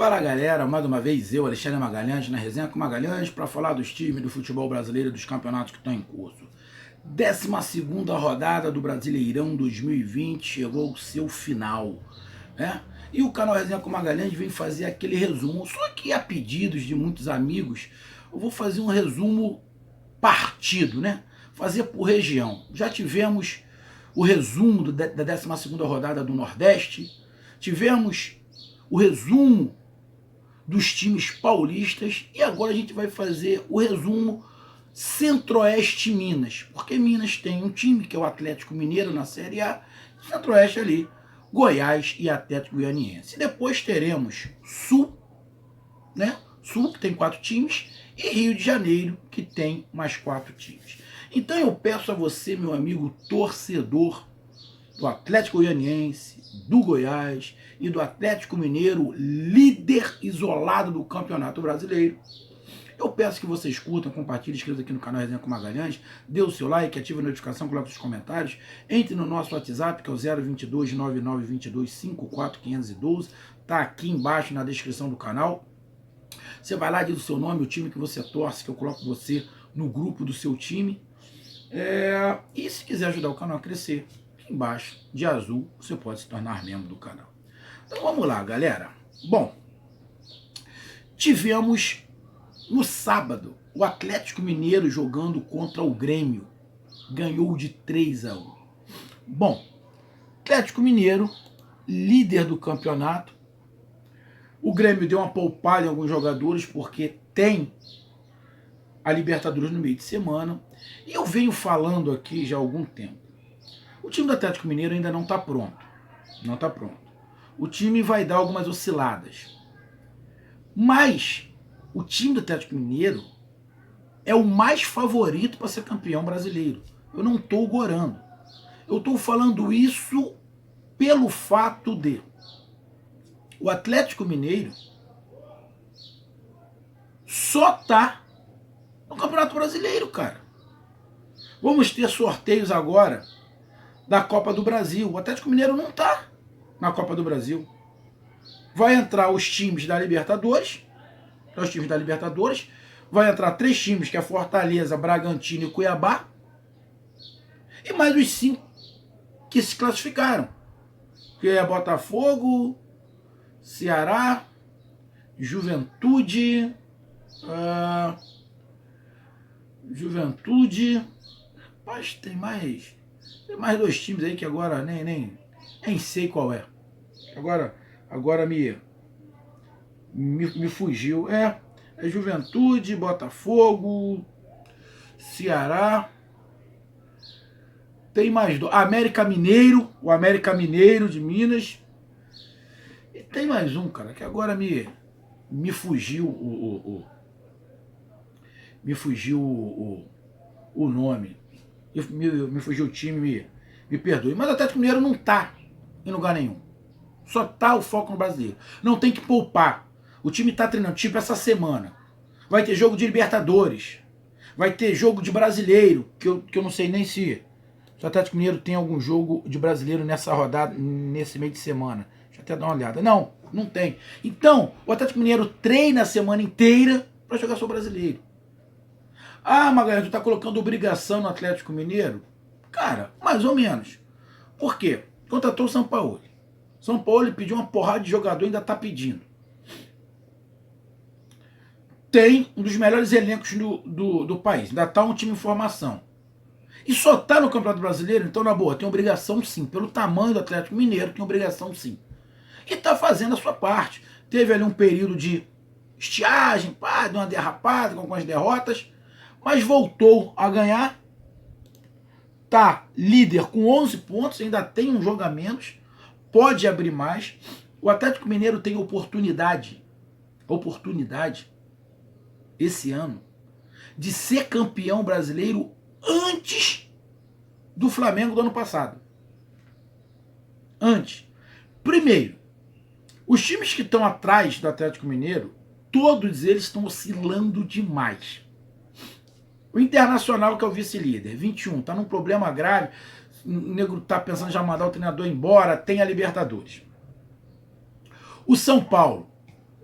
Fala galera, mais uma vez eu, Alexandre Magalhães, na Resenha com Magalhães, para falar dos times do futebol brasileiro e dos campeonatos que estão em curso. 12ª rodada do Brasileirão 2020 chegou ao seu final, né? E o canal Resenha com Magalhães vem fazer aquele resumo, só que a pedidos de muitos amigos, eu vou fazer um resumo partido, né? Fazer por região. Já tivemos o resumo da 12ª rodada do Nordeste, tivemos o resumo dos times paulistas e agora a gente vai fazer o resumo Centro-Oeste Minas, porque Minas tem um time que é o Atlético Mineiro na Série A, Centro-Oeste ali, Goiás e Atlético Goianiense. Depois teremos Sul, né? Sul que tem 4 times e Rio de Janeiro que tem mais 4 times. Então eu peço a você, meu amigo torcedor do Atlético Goianiense, do Goiás e do Atlético Mineiro, líder isolado do Campeonato Brasileiro. Eu peço que vocês curtam, compartilhem, inscrevam aqui no canal Resenha com Magalhães, dê o seu like, ative a notificação, coloque os comentários, entre no nosso WhatsApp, que é o 022 9922 54512, tá aqui embaixo na descrição do canal. Você vai lá, diz o seu nome, o time que você torce, que eu coloco você no grupo do seu time. E se quiser ajudar o canal a crescer, aqui embaixo, de azul, você pode se tornar membro do canal. Então vamos lá, galera. Bom, tivemos no sábado o Atlético Mineiro jogando contra o Grêmio. Ganhou de 3-1. Bom, Atlético Mineiro, líder do campeonato. O Grêmio deu uma poupada em alguns jogadores porque tem a Libertadores no meio de semana. E eu venho falando aqui já há algum tempo. O time do Atlético Mineiro ainda não está pronto. Não está pronto. O time vai dar algumas osciladas. Mas o time do Atlético Mineiro é o mais favorito para ser campeão brasileiro. Eu não estou gorando. Eu estou falando isso pelo fato de o Atlético Mineiro só tá no Campeonato Brasileiro, cara. Vamos ter sorteios agora da Copa do Brasil. O Atlético Mineiro não tá na Copa do Brasil. Vai entrar os times da Libertadores. Os times da Libertadores. Vai entrar 3 times, que é Fortaleza, Bragantino e Cuiabá. E mais os 5 que se classificaram. Que é Botafogo, Ceará, Juventude... Mas tem mais 2 times aí que agora nem sei qual é. Agora me fugiu. É Juventude, Botafogo, Ceará. Tem mais 2. América Mineiro, o América Mineiro de Minas. E tem mais um, cara, que agora me fugiu me fugiu o nome. Me fugiu o time, me perdoe. Mas o Atlético Mineiro não tá em lugar nenhum. Só tá o foco no brasileiro. Não tem que poupar. O time tá treinando, tipo essa semana. Vai ter jogo de Libertadores. Vai ter jogo de brasileiro, que eu não sei nem se o Atlético Mineiro tem algum jogo de brasileiro nessa rodada, nesse meio de semana. Deixa eu até dar uma olhada. Não tem. Então, o Atlético Mineiro treina a semana inteira para jogar só brasileiro. Ah, Magalhães, tu tá colocando obrigação no Atlético Mineiro? Cara, mais ou menos. Por quê? Contratou o São Paulo. São Paulo pediu uma porrada de jogador e ainda tá pedindo. Tem um dos melhores elencos do país. Ainda tá um time em formação. E só tá no Campeonato Brasileiro, então na boa, tem obrigação sim. Pelo tamanho do Atlético Mineiro, tem obrigação sim. E tá fazendo a sua parte. Teve ali um período de estiagem, de uma derrapada, com algumas derrotas, mas voltou a ganhar. Tá líder com 11 pontos, ainda tem um jogo a menos, pode abrir mais. O Atlético Mineiro tem oportunidade esse ano de ser campeão brasileiro antes do Flamengo do ano passado. Antes. Primeiro, os times que estão atrás do Atlético Mineiro, todos eles estão oscilando demais. O Internacional, que é o vice-líder, 21, está num problema grave. O Negro está pensando em já mandar o treinador embora, tem a Libertadores. O São Paulo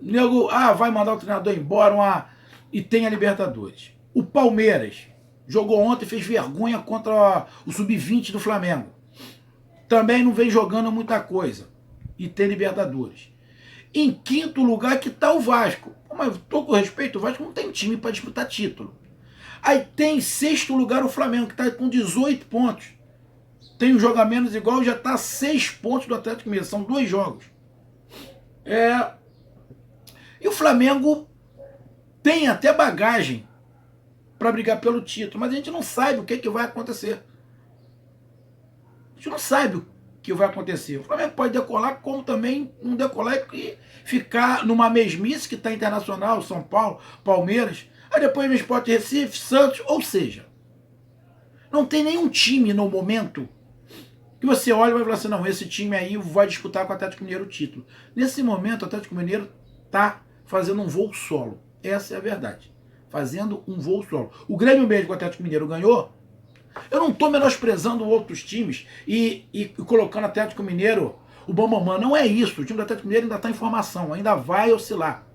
Nego, vai mandar o treinador embora e tem a Libertadores. O Palmeiras jogou ontem e fez vergonha contra o Sub-20 do Flamengo. Também não vem jogando muita coisa. E tem Libertadores. Em quinto lugar que está o Vasco. Mas tô com respeito, o Vasco não tem time para disputar título. Aí tem em sexto lugar o Flamengo, que está com 18 pontos. Tem um jogo a menos igual, já está a 6 pontos do Atlético Mineiro. São 2 jogos. E o Flamengo tem até bagagem para brigar pelo título, mas a gente não sabe o que vai acontecer. A gente não sabe o que vai acontecer. O Flamengo pode decolar, como também não decolar e ficar numa mesmice que está Internacional, São Paulo, Palmeiras, aí depois vem Sport Recife, Santos, ou seja, não tem nenhum time no momento que você olha e vai falar assim, não, esse time aí vai disputar com o Atlético Mineiro o título. Nesse momento, o Atlético Mineiro está fazendo um voo solo. Essa é a verdade. Fazendo um voo solo. O Grêmio mesmo que o Atlético Mineiro ganhou, eu não estou menosprezando outros times e colocando o Atlético Mineiro o bambamã. Não é isso. O time do Atlético Mineiro ainda está em formação, ainda vai oscilar.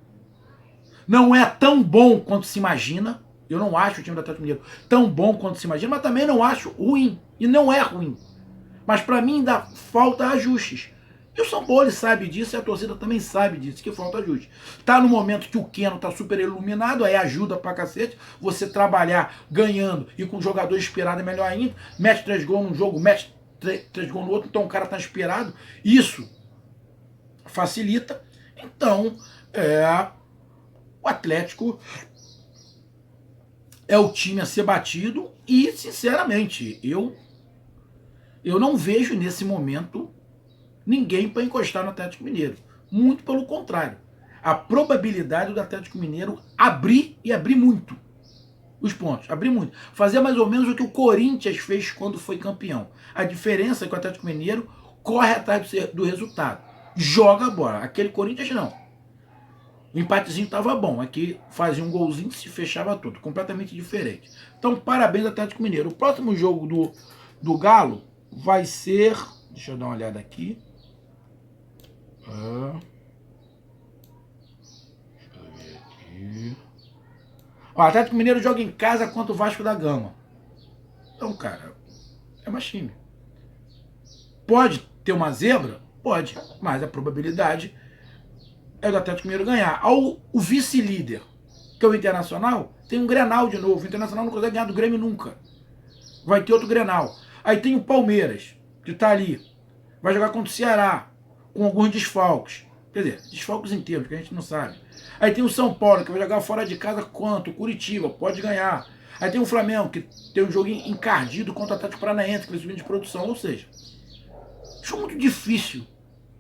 Não é tão bom quanto se imagina. Eu não acho o time do Atlético Mineiro tão bom quanto se imagina, mas também não acho ruim. E não é ruim. Mas para mim ainda falta ajustes. E o São Paulo sabe disso e a torcida também sabe disso, que falta ajuste. Tá no momento que o Keno tá super iluminado, aí ajuda pra cacete. Você trabalhar ganhando e com o jogador inspirado é melhor ainda. Mete 3 gols num jogo, mete 3 gols no outro, então o cara tá inspirado. Isso facilita. Então, o Atlético é o time a ser batido e, sinceramente, eu não vejo nesse momento ninguém para encostar no Atlético Mineiro. Muito pelo contrário. A probabilidade do Atlético Mineiro abrir e abrir muito os pontos. Abrir muito. Fazer mais ou menos o que o Corinthians fez quando foi campeão. A diferença é que o Atlético Mineiro corre atrás do resultado. Joga a bola. Aquele Corinthians não. O empatezinho estava bom. Aqui fazia um golzinho e se fechava tudo. Completamente diferente. Então, parabéns ao Atlético Mineiro. O próximo jogo do Galo vai ser... Deixa eu dar uma olhada aqui. Deixa eu ver aqui. O Atlético Mineiro joga em casa contra o Vasco da Gama. Então, cara, é mais time. Pode ter uma zebra? Pode. Mas a probabilidade é do Atlético Mineiro ganhar. O vice-líder, que é o Internacional, tem um Grenal de novo. O Internacional não consegue ganhar do Grêmio nunca. Vai ter outro Grenal. Aí tem o Palmeiras, que tá ali. Vai jogar contra o Ceará, com alguns desfalques. Quer dizer, desfalques inteiros, que a gente não sabe. Aí tem o São Paulo, que vai jogar fora de casa contra o Curitiba, pode ganhar. Aí tem o Flamengo, que tem um jogo encardido contra o Atlético Paranaense, que vai subir de produção. Ou seja, acho muito difícil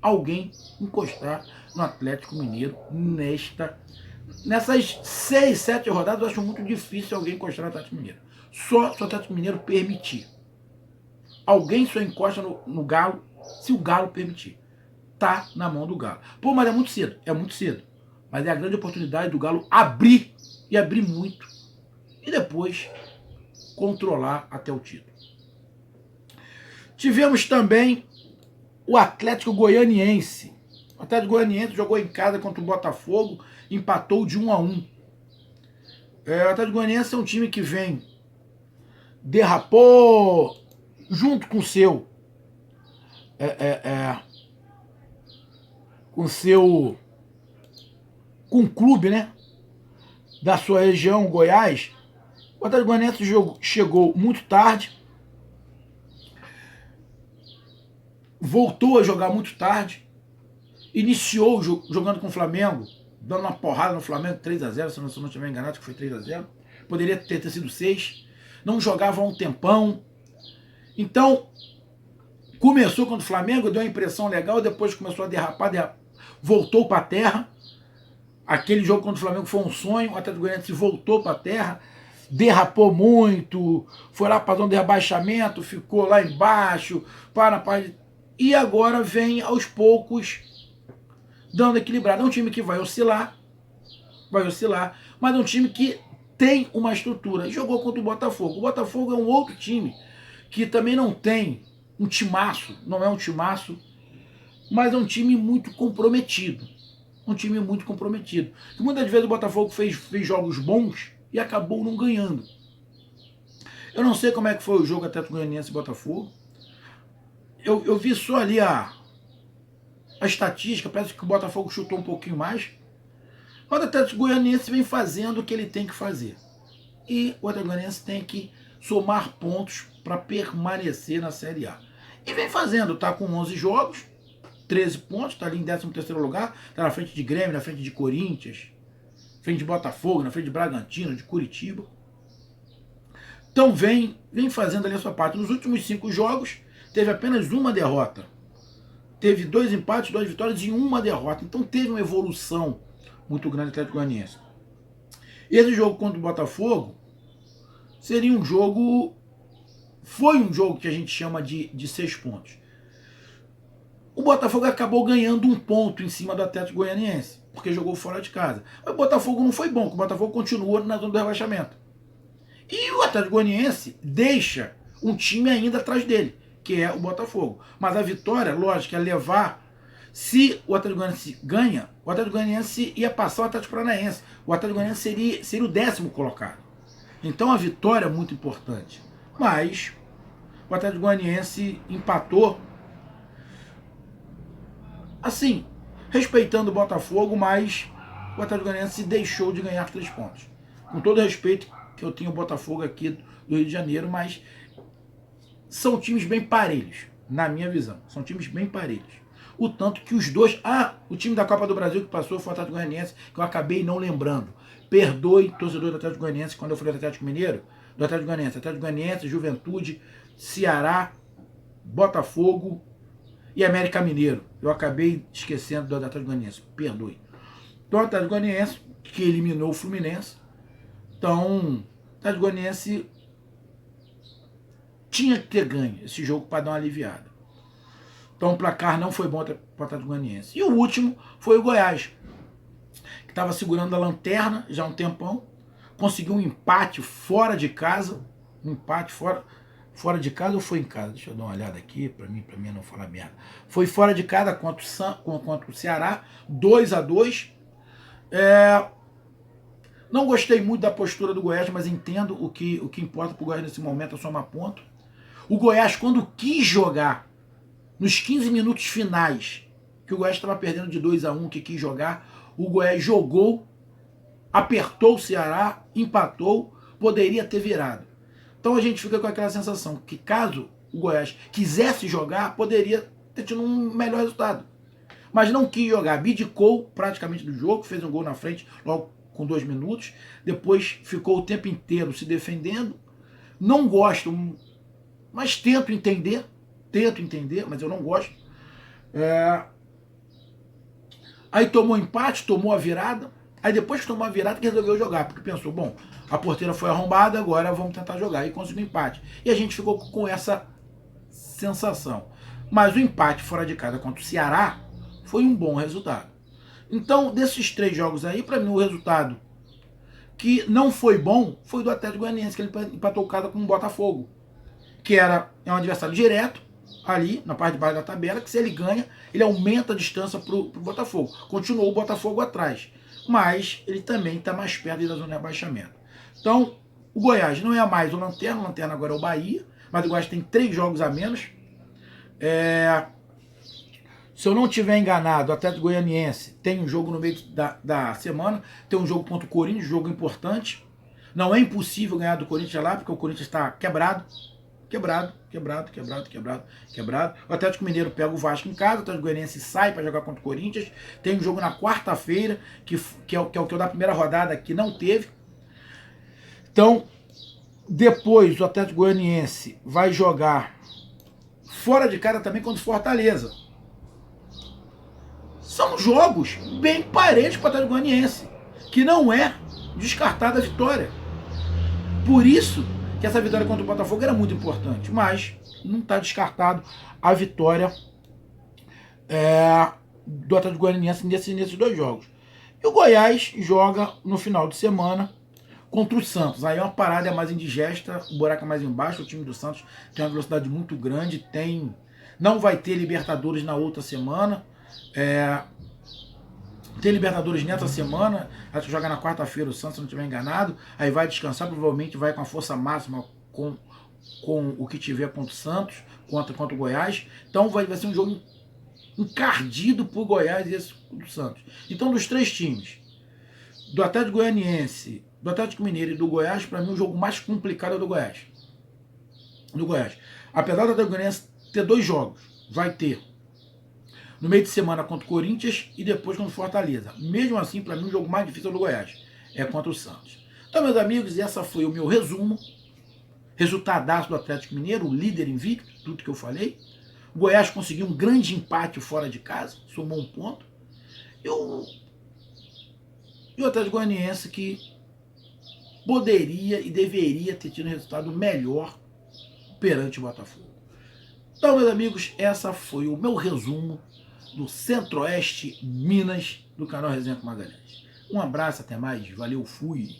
alguém encostar no Atlético Mineiro nessas 6, 7 rodadas. Eu acho muito difícil alguém encostar no Atlético Mineiro. Só se o Atlético Mineiro permitir. Alguém só encosta no Galo se o Galo permitir. Tá na mão do Galo. Pô, mas é muito cedo. É muito cedo. Mas é a grande oportunidade do Galo abrir, e abrir muito. E depois controlar até o título. Tivemos também o Atlético Goianiense. O Atlético Goianiense jogou em casa contra o Botafogo, empatou de 1-1. O Atlético Goianiense é um time que vem, derrapou junto com o seu com o clube, né, da sua região, Goiás. O Atlético Goianiense chegou muito tarde, voltou a jogar muito tarde, iniciou jogando com o Flamengo, dando uma porrada no Flamengo, 3-0, se não estiver enganado, que foi 3-0. Poderia ter sido 6. Não jogava há um tempão. Então, começou contra o Flamengo, deu uma impressão legal, depois começou a derrapar, voltou para a terra. Aquele jogo contra o Flamengo foi um sonho, o Atlético Goianiense voltou para a terra, derrapou muito, foi lá para a zona de rebaixamento, ficou lá embaixo, e agora vem aos poucos dando equilibrado. É um time que vai oscilar, mas é um time que tem uma estrutura. Jogou contra o Botafogo. O Botafogo é um outro time que também não tem um timaço, não é um timaço, mas é um time muito comprometido. um time muito comprometido. E muitas vezes o Botafogo fez jogos bons e acabou não ganhando. Eu não sei como é que foi o jogo Atlético Goianiense e Botafogo. Eu vi só ali a estatística, parece que o Botafogo chutou um pouquinho mais. Mas o Atlético Goianiense vem fazendo o que ele tem que fazer. E o Atlético Goianiense tem que somar pontos para permanecer na Série A. E vem fazendo, está com 11 jogos, 13 pontos, está ali em 13º lugar, está na frente de Grêmio, na frente de Corinthians, na frente de Botafogo, na frente de Bragantino, de Curitiba. Então vem fazendo ali a sua parte. Nos últimos 5 jogos, teve apenas uma derrota. Teve 2 empates, 2 vitórias e uma derrota. Então teve uma evolução muito grande do Atlético Goianiense. Esse jogo contra o Botafogo seria um jogo... Foi um jogo que a gente chama de 6 pontos. O Botafogo acabou ganhando 1 ponto em cima do Atlético Goianiense, porque jogou fora de casa. Mas o Botafogo não foi bom, porque o Botafogo continua na zona do rebaixamento. E o Atlético Goianiense deixa um time ainda atrás dele, que é o Botafogo. Mas a vitória, lógico, é levar... Se o Atlético Goianiense ganha, o Atlético Goianiense ia passar o Atlético Paranaense. O Atlético Goianiense seria o 10º colocado. Então a vitória é muito importante. Mas o Atlético Goianiense empatou, assim, respeitando o Botafogo, mas o Atlético Goianiense deixou de ganhar 3 pontos. Com todo o respeito que eu tenho o Botafogo aqui do Rio de Janeiro, mas são times bem parelhos, na minha visão. São times bem parelhos. O tanto que os dois... o time da Copa do Brasil que passou foi o Atlético Goianiense, que eu acabei não lembrando. Perdoe, torcedor do Atlético Goianiense, quando eu falei do Atlético Mineiro, do Atlético Goianiense, Juventude, Ceará, Botafogo e América Mineiro. Eu acabei esquecendo do Atlético Goianiense, perdoe. Então o Atlético Goianiense, que eliminou o Fluminense, então o Atlético Goianiense tinha que ter ganho esse jogo para dar uma aliviada. Então o placar não foi bom para o Atlético Goianiense. E o último foi o Goiás, que estava segurando a lanterna já há um tempão, conseguiu um empate fora de casa. Um empate fora de casa ou foi em casa? Deixa eu dar uma olhada aqui, para mim não falar merda. Foi fora de casa contra o Ceará, 2-2. Não gostei muito da postura do Goiás, mas entendo o que importa para o Goiás nesse momento é somar ponto. O Goiás, quando quis jogar, nos 15 minutos finais, que o Goiás estava perdendo de 2-1, que quis jogar, o Goiás jogou, apertou o Ceará, empatou, poderia ter virado. Então a gente fica com aquela sensação que caso o Goiás quisesse jogar, poderia ter tido um melhor resultado. Mas não quis jogar, abdicou praticamente do jogo, fez um gol na frente logo com 2 minutos, depois ficou o tempo inteiro se defendendo. Não gosto, mas tento entender, mas eu não gosto. Aí tomou empate, tomou a virada. Aí depois que tomou a virada que resolveu jogar, porque pensou, bom, a porteira foi arrombada, agora vamos tentar jogar. E conseguiu empate. E a gente ficou com essa sensação. Mas o empate fora de casa contra o Ceará foi um bom resultado. Então, desses 3 jogos aí, para mim o resultado que não foi bom foi do Atlético Goianiense, que ele empatou casa com o Botafogo, que é um adversário direto, ali na parte de baixo da tabela, que se ele ganha, ele aumenta a distância para o Botafogo. Continuou o Botafogo atrás, mas ele também está mais perto da zona de rebaixamento. Então, o Goiás não é mais o Lanterna agora é o Bahia, mas o Goiás tem 3 jogos a menos. Se eu não estiver enganado, o Atlético Goianiense tem um jogo no meio da semana, tem um jogo contra o Corinthians, jogo importante. Não é impossível ganhar do Corinthians lá, porque o Corinthians está quebrado. O Atlético Mineiro pega o Vasco em casa, o Atlético Goianiense sai para jogar contra o Corinthians. Tem um jogo na quarta-feira, que é o que da primeira rodada, que não teve. Então, depois o Atlético Goianiense vai jogar fora de casa também contra o Fortaleza. São jogos bem parelhos para o Atlético Goianiense, que não é descartada a vitória. Por isso que essa vitória contra o Botafogo era muito importante, mas não está descartado a vitória do Atlético Goianiense nesses 2 jogos. E o Goiás joga no final de semana contra o Santos. Aí é uma parada mais indigesta, o buraco é mais embaixo, o time do Santos tem uma velocidade muito grande, não vai ter Libertadores na outra semana. Tem Libertadores nessa semana, acho que joga na quarta-feira o Santos, se não estiver enganado, aí vai descansar, provavelmente vai com a força máxima com o que tiver contra o Santos, contra o Goiás. Então vai ser um jogo encardido por Goiás e esse do Santos. Então, dos três times, do Atlético Goianiense, do Atlético Mineiro e do Goiás, para mim o jogo mais complicado é o do Goiás. Apesar do Atlético Goianiense ter dois jogos, vai ter no meio de semana contra o Corinthians e depois contra o Fortaleza. Mesmo assim, para mim o jogo mais difícil é o do Goiás, é contra o Santos. Então, meus amigos, essa foi o meu resumo. Resultadaço do Atlético Mineiro, o líder invicto, tudo que eu falei. O Goiás conseguiu um grande empate fora de casa, somou um ponto. E o Atlético Goianiense que poderia e deveria ter tido um resultado melhor perante o Botafogo. Então, meus amigos, essa foi o meu resumo do Centro-Oeste Minas do canal Resenha com Magalhães. Um abraço, até mais, valeu, fui!